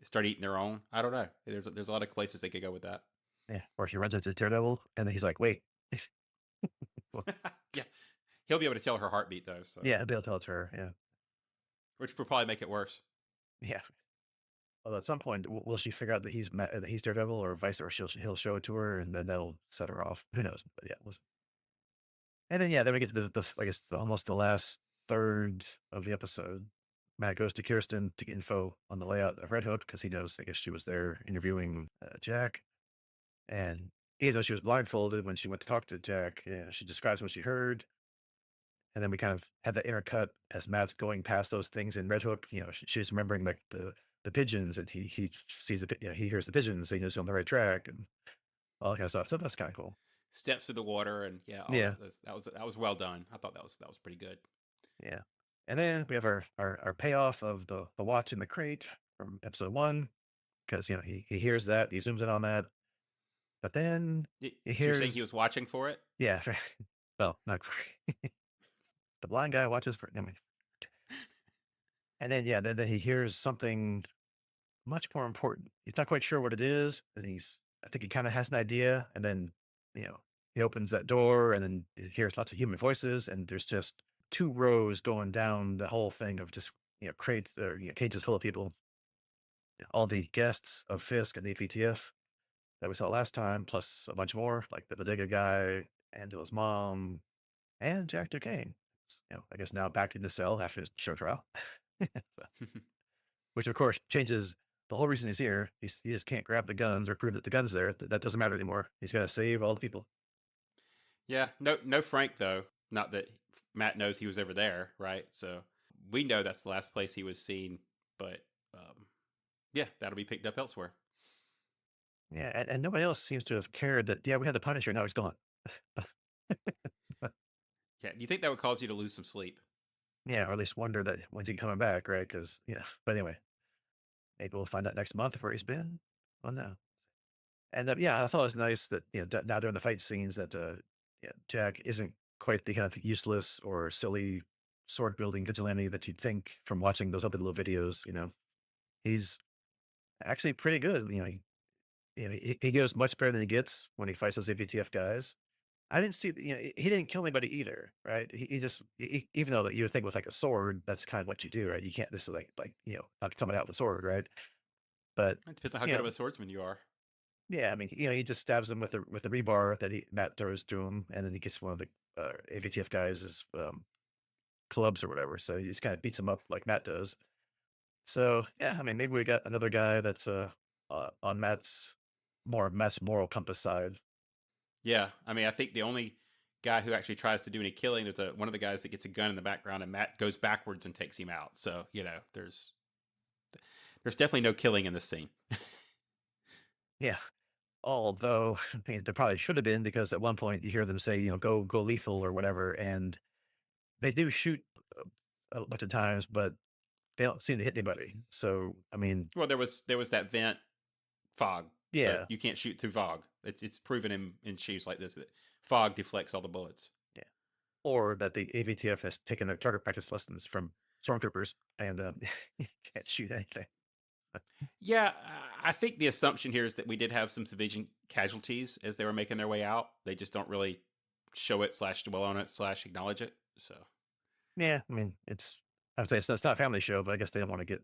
start eating their own. I don't know. There's a lot of places they could go with that. Yeah, or she runs into Daredevil and then he's like, wait. Well, Yeah, he'll be able to tell her heartbeat though. So yeah, I'll be able to tell it's her. Yeah, which will probably make it worse. yeah. Although at some point, will she figure out that that he's Daredevil, or vice versa? He'll show it to her, and then that'll set her off. Who knows? But yeah, and then yeah, then we get to I guess almost the last third of the episode. Matt goes to Kirsten to get info on the layout of Red Hook because he knows I guess she was there interviewing Jack, and even though she was blindfolded when she went to talk to Jack, yeah, she describes what she heard. And then we kind of have that intercut as Matt's going past those things in Red Hook. You know, she's remembering like the pigeons, and he sees he hears the pigeons, so he knows he's on the right track, and all that kind of stuff. So that's kind of cool. Steps through the water and yeah, all Yeah, that was well done. I thought that was pretty good. yeah. And then we have our payoff of the watch in the crate from episode 1 because he hears that, he zooms in on that, but then he You're saying he hears was watching for it? yeah, well, not the blind guy watches for. I mean, and then yeah, then he hears something much more important. He's not quite sure what it is, and I think he kind of has an idea, and then, you know, he opens that door and then he hears lots of human voices, and there's just 2 rows going down the whole thing of just, crates or, cages full of people. All the guests of Fisk and the AVTF that we saw last time, plus a bunch more, like the bodega guy, Angela's mom, and Jack Duquesne. I guess now back in the cell after his show trial. So, which of course changes the whole reason he's here. He just can't grab the guns or prove that the gun's there. That doesn't matter anymore. He's got to save all the people. Yeah, no Frank though. Not that Matt knows he was ever there, right? So we know that's the last place he was seen, but yeah, that'll be picked up elsewhere. Yeah, and nobody else seems to have cared that. Yeah, we had the Punisher. Now he's gone. Yeah, do you think that would cause you to lose some sleep? Yeah, or at least wonder that when's he coming back, right? Because yeah. But anyway, maybe we'll find out next month where he's been. Well, no. And yeah, I thought it was nice that now during the fight scenes that yeah, Jack isn't quite the kind of useless or silly sword building vigilante that you'd think from watching those other little videos. He's actually pretty good. He goes much better than he gets when he fights those AVTF guys. I didn't see, he didn't kill anybody either, right? He just, even though that you would think with like a sword, that's kind of what you do, right? You can't just knock somebody out with a sword, right? But It depends on how you good of know, a swordsman you are. yeah, I mean, he just stabs him with the rebar that Matt throws to him, and then he gets one of the AVTF guys' clubs or whatever. So he just kind of beats him up like Matt does. So yeah, I mean, maybe we got another guy that's on Matt's moral compass side. Yeah, I mean, I think the only guy who actually tries to do any killing, there's one of the guys that gets a gun in the background, and Matt goes backwards and takes him out. So there's definitely no killing in this scene. Yeah. Although, I mean, there probably should have been because at one point you hear them say, go lethal or whatever, and they do shoot a bunch of times, but they don't seem to hit anybody. So, I mean, Well, there was that vent fog, so yeah, you can't shoot through fog. It's proven in shoots like this that fog deflects all the bullets. yeah. Or that the AVTF has taken their target practice lessons from stormtroopers and you can't shoot anything. Yeah, I think the assumption here is that we did have some civilian casualties as they were making their way out. They just don't really show it / dwell on it / acknowledge it. So Yeah, I mean, I would say it's not a family show, but I guess they don't want to get,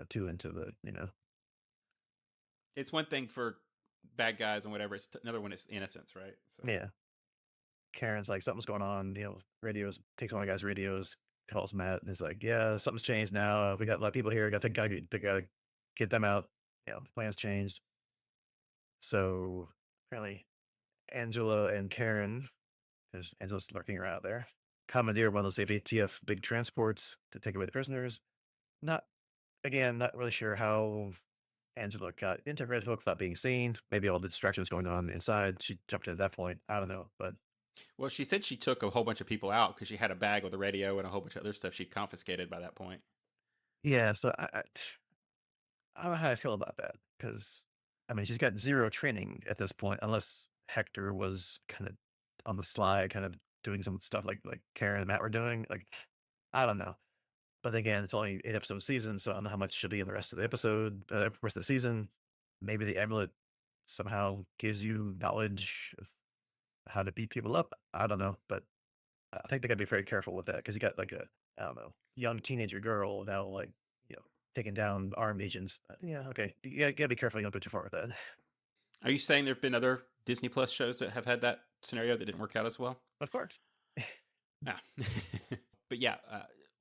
too into it's one thing for bad guys and whatever. It's another one is innocence, right? So yeah. Karen's like, something's going on, radios, takes one of the guy's radios, calls Matt, and is like, yeah, something's changed now. We got a lot of people here. Got to get them out. The plans changed. So apparently Angela and Karen, because Angela's lurking around out there, commandeer one of those AVTF big transports to take away the prisoners. Not, again, not really sure how Angela got into Red Hook without being seen. Maybe all the distractions going on inside. She jumped in at that point. I don't know. But well, she said she took a whole bunch of people out because she had a bag with a radio and a whole bunch of other stuff she'd confiscated by that point. yeah, so I don't know how I feel about that because, I mean, she's got zero training at this point, unless Hector was kind of on the sly, kind of doing some stuff like Karen and Matt were doing. Like, I don't know. But again, it's only 8 episode season, so I don't know how much should be in the rest of the rest of the season. Maybe the amulet somehow gives you knowledge of how to beat people up. I don't know, but I think they gotta be very careful with that because you got like I don't know, young teenager girl now, like, taking down armed agents. Yeah, okay. You gotta be careful. You don't go too far with that. Are you saying there have been other Disney Plus shows that have had that scenario that didn't work out as well? Of course. Yeah. But yeah,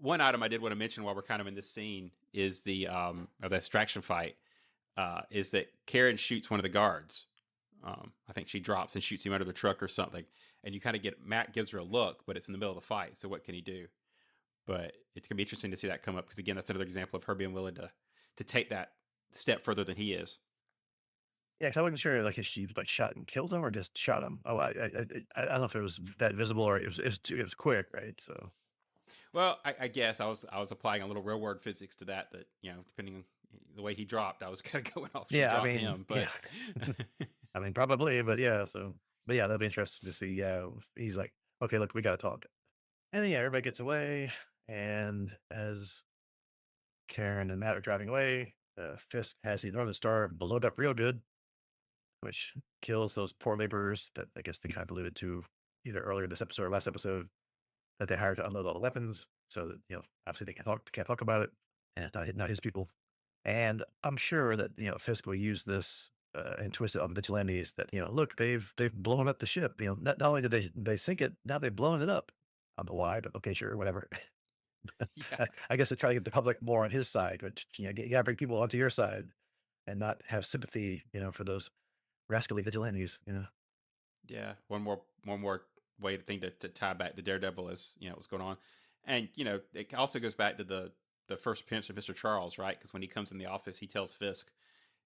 one item I did want to mention while we're kind of in this scene is the of the extraction fight. Is that Karen shoots one of the guards? I think she drops and shoots him under the truck or something, and you kind of get Matt gives her a look, but it's in the middle of the fight. So what can he do? But it's gonna be interesting to see that come up because again, that's another example of her being willing to take that step further than he is. Yeah, because I wasn't sure like if she like shot and killed him or just shot him. Oh, I don't know if it was that visible or it was quick, right? So Well, I guess I was applying a little real world physics to that. That depending on the way he dropped, I was kind of going off. She yeah, I dropped mean, him, but yeah, I mean probably, but yeah. So, but yeah, that'll be interesting to see. Yeah, he's like, okay, look, we gotta talk, and then yeah, everybody gets away, and as Karen and Matt are driving away, Fisk has the Northern Star blown up real good, which kills those poor laborers that I guess they kind of alluded to either earlier this episode or last episode that they hired to unload all the weapons. So that, obviously they can't talk about it. And it's not his people. And I'm sure that, Fisk will use this and twist it on vigilantes that, look, they've blown up the ship. Not only did they sink it, now they've blown it up. I don't know why, but okay, sure, whatever. yeah, I guess to try to get the public more on his side, which, you gotta bring people onto your side and not have sympathy, for those rascally vigilantes, yeah. One more way thing to tie back to Daredevil is what's going on, and it also goes back to the first appearance of Mr. Charles, right? Because when he comes in the office, he tells Fisk,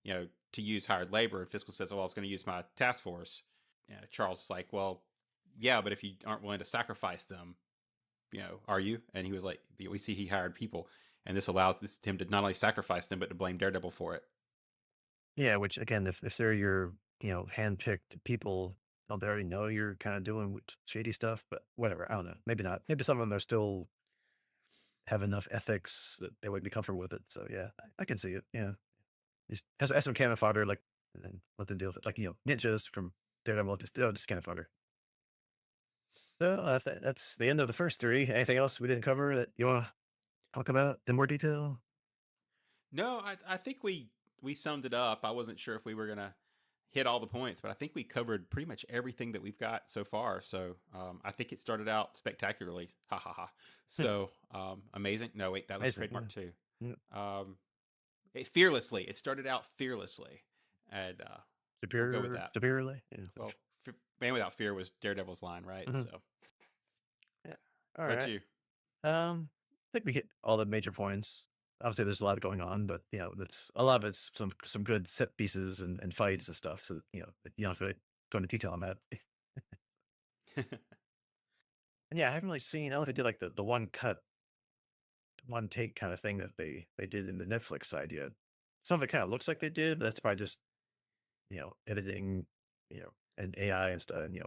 to use hired labor, and Fisk says, "Well, I was going to use my task force." Charles is like, "Well, yeah, but if you aren't willing to sacrifice them, are you?" And he was like, "We see he hired people, and this allows him to not only sacrifice them, but to blame Daredevil for it." Yeah, which again, if they're your, handpicked people, don't they already know you're kind of doing shady stuff? But whatever, I don't know. Maybe not. Maybe some of them are still have enough ethics that they would be comfortable with it. So yeah, I can see it. Yeah, has some cannon fodder, like, and then let them deal with it, like ninjas from Daredevil. Just cannon fodder. So that's the end of the first three. Anything else we didn't cover that you want to talk about in more detail? No, I think we summed it up. I wasn't sure if we were gonna hit all the points, but I think we covered pretty much everything that we've got so far. So I think it started out spectacularly. Ha ha ha. So amazing. No, wait, that was Amazing. trademark too. Yeah. Fearlessly. It started out fearlessly, And we'll go with that. Superiorly. Yeah. Well, Man Without Fear was Daredevil's line, right? Mhm. So, Yeah. All what right. you? I think we hit all the major points. Obviously, there's a lot going on, but that's a lot of it's some good set pieces and fights and stuff. So you don't have to go into detail on that. And yeah, I haven't really seen. I don't know if they did like the one cut, one take kind of thing that they did in the Netflix side yet. Some of it kind of looks like they did, but that's probably just editing, and AI and stuff, and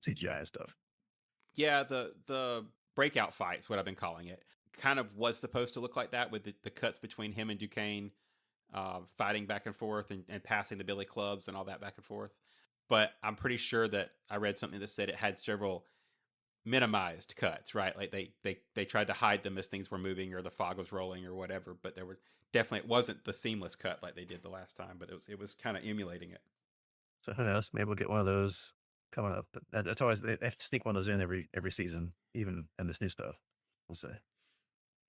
CGI and stuff. Yeah, the breakout fight's what I've been calling it. Kind of was supposed to look like that with the cuts between him and Duquesne, fighting back and forth and passing the billy clubs and all that back and forth. But I'm pretty sure that I read something that said it had several minimized cuts, right? Like they tried to hide them as things were moving or the fog was rolling or whatever. But there were definitely, it wasn't the seamless cut like they did the last time, but it was kind of emulating it. So who knows? Maybe we'll get one of those coming up. But that's always they have to sneak one of those in every season, even in this new stuff. We'll say.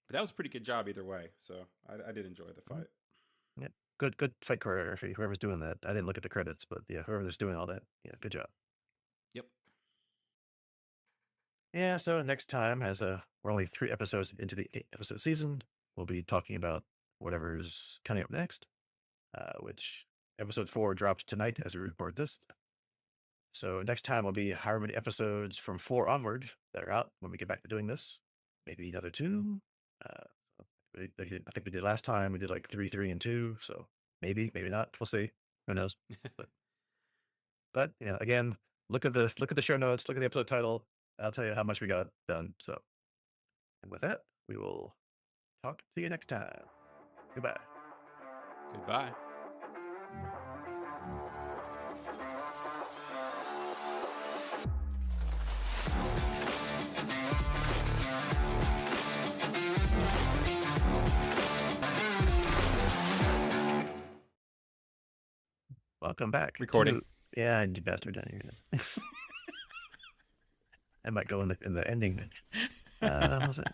But that was a pretty good job either way. So I did enjoy the fight. Yeah, good fight choreography. Whoever's doing that, I didn't look at the credits, but yeah, whoever's doing all that, yeah, good job. Yep. Yeah. So next time, as we're only 3 episodes into the 8-episode season, we'll be talking about whatever's coming up next. Which episode 4 drops tonight as we record this. So next time will be however many episodes from 4 onward that are out when we get back to doing this. Maybe another 2. Uh, I think we did last time. We did like 3, 3, and 2. So maybe not. We'll see. Who knows? But again, look at the show notes. Look at the episode title. I'll tell you how much we got done. So, and with that, we will talk to you next time. Goodbye. Goodbye. Welcome back. Recording. Yeah, you bastard down here. I might go in the ending. What was it?